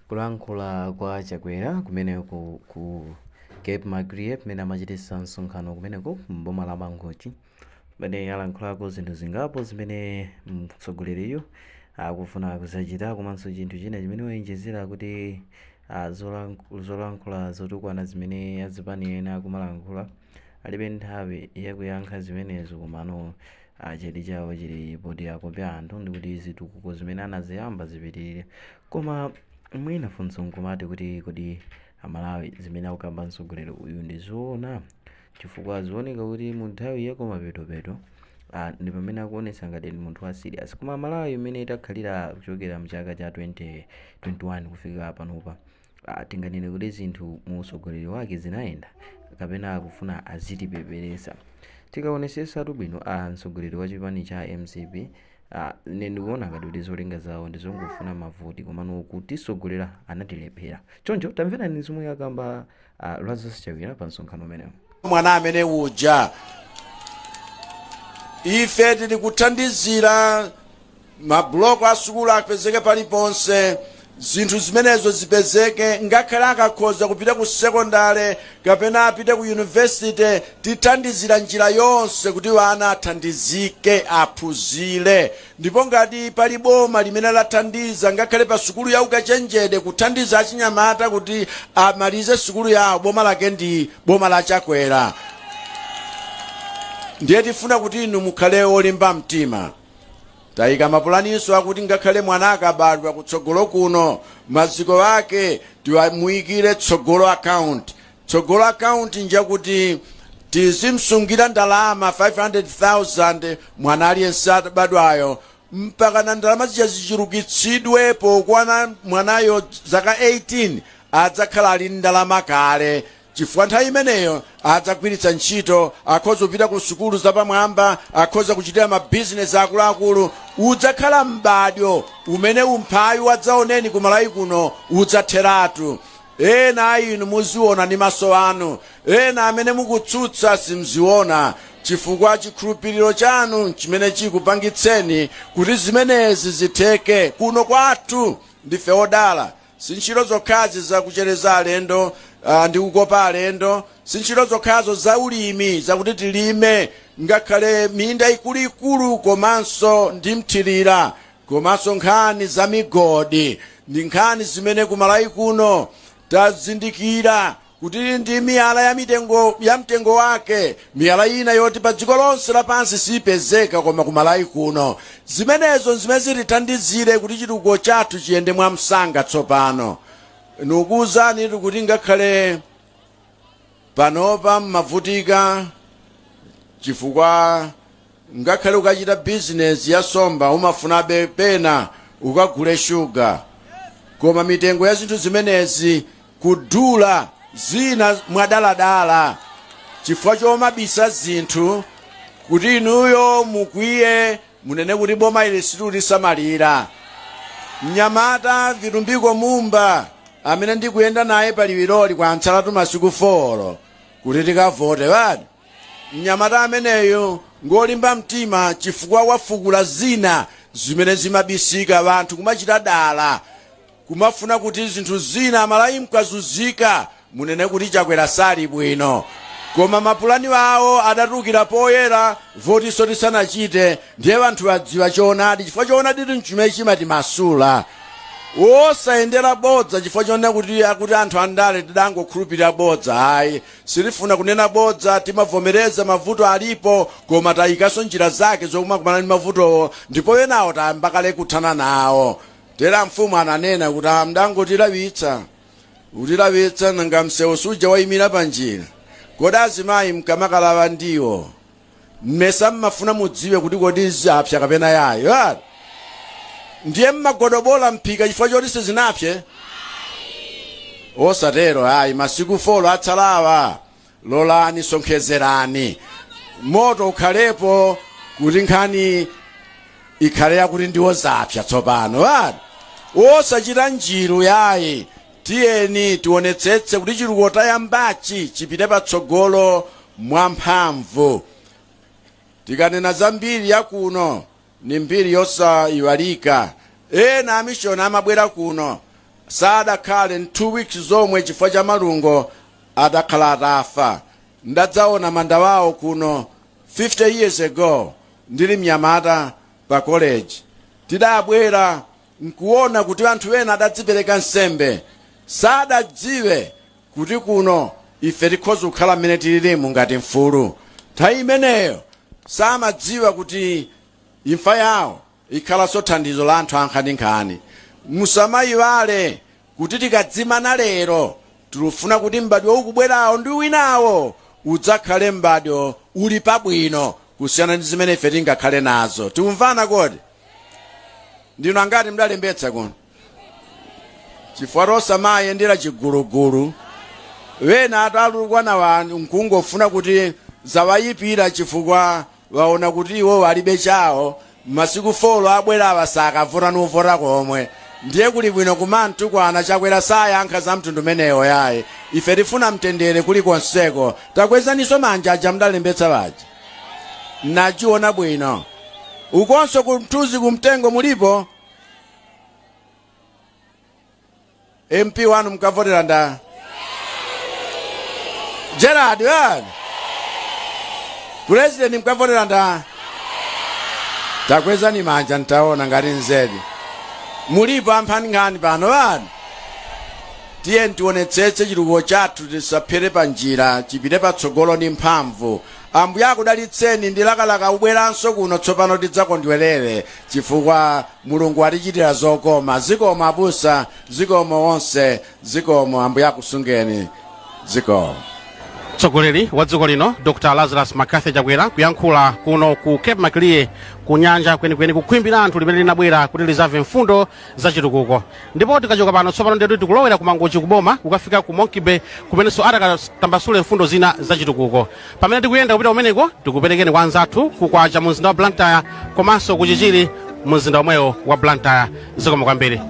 kulankhula kwa chakwera kumeneko ku Cape Magritte pamene amachititsa msonkhano kumeneko m'boma la Mangochi pamene alankhulako zinthu zingapo zimene mtsogoleriyo akufuna kuzachita komanso chinthu china chimene wayenjezera kuti zolankhula zotukwana zimene azipani ena akumalankhula alibe nthawi yakuyankha zimenezo komano chedi chawo chili poti akope anthu ndikuti zitukuko zimene anaziyamba zipitirire koma mwina funso nkumati kuti kodi amalawi zimene akukamba mtsogoleri uyu ndi zoona chifukwa zioneka kuti mu nthawi yako mapetopeto ndi pamene akuonetsa ngati ndi munthu wa serious koma amalawi imene itakhalira kuchokera mchaka cha 2021 kufika panopa tinganene kuti zinthu mu utsogoleri wake zinayenda kapena akufuna azitipeperesa tikaonesesatu bwino mtsogoleri wa chipani cha MCP ine ndikuona ngati kuti zolinga zawo ndizongofuna mavoti komano kutisogolera anatilephera choncho tamverani zomwe yakamba Lazarus Chakwera pa msonkhano umenewo. Mwana amene uja ife tili kuthandizira mabloko asukulu apezeke paliponse zinthu zimenezo zipezeke ngakhale akakhoza kupita ku secondary kapena apite ku university tithandizira njira yonse kuti wana athandizike aphunzire ndipo ngati pali boma limene lathandiza ngakhale pa sukulu ya ukachenjede kuthandiza achinyamata kuti amalize sukulu yawo boma lake ndi boma la Chakwera. Ndiye tifuna kuti inu mukhale olimba mtima. Tayika mapulaniso akuti ngakhale mwana akabadwa kutsogolo kuno maziko ake tiwamuyikire tsogolo account. Tsogolo account njakuti tizimsungira ndalama 500,000 mwana aliyense abadwayo mpaka na ndalama zichirukitsidwepo kwana mwanayo zaka 18 adzakhala ali ndalama kale. Chifukwa nthawi imeneyo adzagwiritsa ntchito akhoza kupita ku sukulu zapamwamba akhoza kuchitira mabizinesi akuluakulu udzakhala mbadyo umene umphawi wadzaoneni kumalawi kuno udzatheratu. Ena inu muziona ndi maso anu ena amene mukutsutsa simziona chifukwa chikhulupiriro chanu chimene chikupangitseni kuti zimenezi zitheke kuno kwathu ndife odala. Sinchito zokhazi zakuchereza alendo ndi kukopa alendo sinchito zokhazo za ulimi zakuti tilime ngakhale minda ikuluikulu komanso ndi mthirira komanso nkhani za migodi ndi nkhani zimene kumalawi kuno tazindikira kuti ndi miyala ya mtengo wake miyala ina yoti pa dziko lonse lapansi sipezeka koma kumalawi kuno zimenezo zimene zitithandizire kuti chitukuko chathu chiyende mwamsanga tsopano. Nukuzani kuti ngakhale panopa mavutika chifukwa ngakhale ukachita business ya somba umafunabe pena ukagule sugar koma mitengo ya zinthu zimenezi kudula zina mwadaladala chifukwa chomabisa zinthu kuti inuyo mukwiye munene kuti boma ili situlisamalira. Mnyamata Vitumbiko Mumba amene ndikuyenda naye paliwiroli kwa antsalatu masiku 4 kuti tikavote badi. Mnyamata ameneyo ngolimba mtima chifukwa wafukula zina zimene zimabisika abantu kumachita dala kumafuna kuti zinthu zina amalawi mkazuzika munene kuti Chakwera sali bwino koma mapulani wawo adatukira poyera voti sotisanachite ndiye anthu adziwa choonadi chifukwa choonadi chimene chimati masula osayendera bodza chifukwa chonena kuti anthu andale tidangokhulupirira bodza hayi silifuna kunena bodza timavomereza mavuto alipo koma tayikaso njira zake zokumakumana ndi mavutowo ndipo enawo tayamba kale kuthana nawo. Tera mfumu ananena kuti mdangotilawitsa utilawitsa nanga msewu suja wayimira panjira kodi azimayi mkamakalava ndiwo mmesa mmafuna mudziwe kuti kodi zapsa kapena yayo ndiye mmagodobola mphika chifukwa choti sizinapse osatero hayi masiku 4 atsalawa lolani sonkhezerani moto ukhalepo kuti nkhani ikhale yakuti ndiwo zapsa tsopano osachita njiru yayi tiyeni tionetsetse kuti chitukuko tayambachi chipite patsogolo mwamphamvu. Tikanena za mbiri yakuno ni mbiri yosayiwalika ena amishoni amabwera kuno sadakhale 2 weeks zomwe chifukwa cha malungo adakhala atafa. Ndadzaona manda wawo kuno 50 years ago ndili mnyamata pa college. Tidabwera nkuona kuti anthu ena adadzipereka nsembe, sadadziwe kuti kuno ife tikhoza kukhala mmene tililimu ngati mfulu. Nthawi imeneyo samadziwa kuti imfa yawo ikhala thandizo la anthu ankhaninkhani. Musamayiwale kuti tikadzimana lero tilufuna kuti mbadwo ukubwerawo ndi winawo udzakhale mbadwo uli pabwino kusiyana ndi zimene ife tingakhale nazo. Tikumvana kodi? Ndino angati mdalembetsa kuno chifukwa rosamayendera chigulugulu. Wena atalukwa na wanu nkungofuna kuti zawayipira chifukwa waona kuti iwo alibe chawo. Masiku 4 abwera abasakavota nuvota komwe. Ndiye kuli bwino kumantu kwana chakwera sayankha za mtundu meneyo yaye. Ife tifuna mtendere kuli konseko. Takwezaniso manja aja mdalembetsa baja. Nachiona bwino. Ukonso kumtuzi kumtengo mulipo. MP wanu mkavotera nda. Gerard wanu. President mkavotera nda. Takwezani manja ntaona ngati nzedi. Mulipo amphaningani pano wanu. Tiye ntionetsetse chiluko chathu tisaphere pa njira chipite patsogolo ndi mphamvu. Ambuye akudalitseni ndilakalaka ubweranso kuno tsopano tidzakondwerere chifukwa Mulungu atichitira zokoma. Zikomo abusa, zikomo onse, zikomo. Ambuye akusungeni. Zikomo. Mtsogoleri wa dziko lino Dr. Lazarus Makathi Chakwera kuyankhula kuno ku Cape Maclear ku nyanja kwenikweni kukhwimbira anthu limene linabwera kuti lizamve mfundo za chitukuko. Ndipo tikachoka pano tsopano ndetu tikulowera ku Mangochi kuboma kukafika ku Monkey Bay kumenenso atakatambasule mfundo zina za chitukuko. Pamene tikuyenda kupita kumeneko tikuperekeni kwa anzathu kukwacha mu mzinda wa Blantyre komanso kuchichiri mu mzinda omwewo wa Blantyre. Zikomo kwambiri.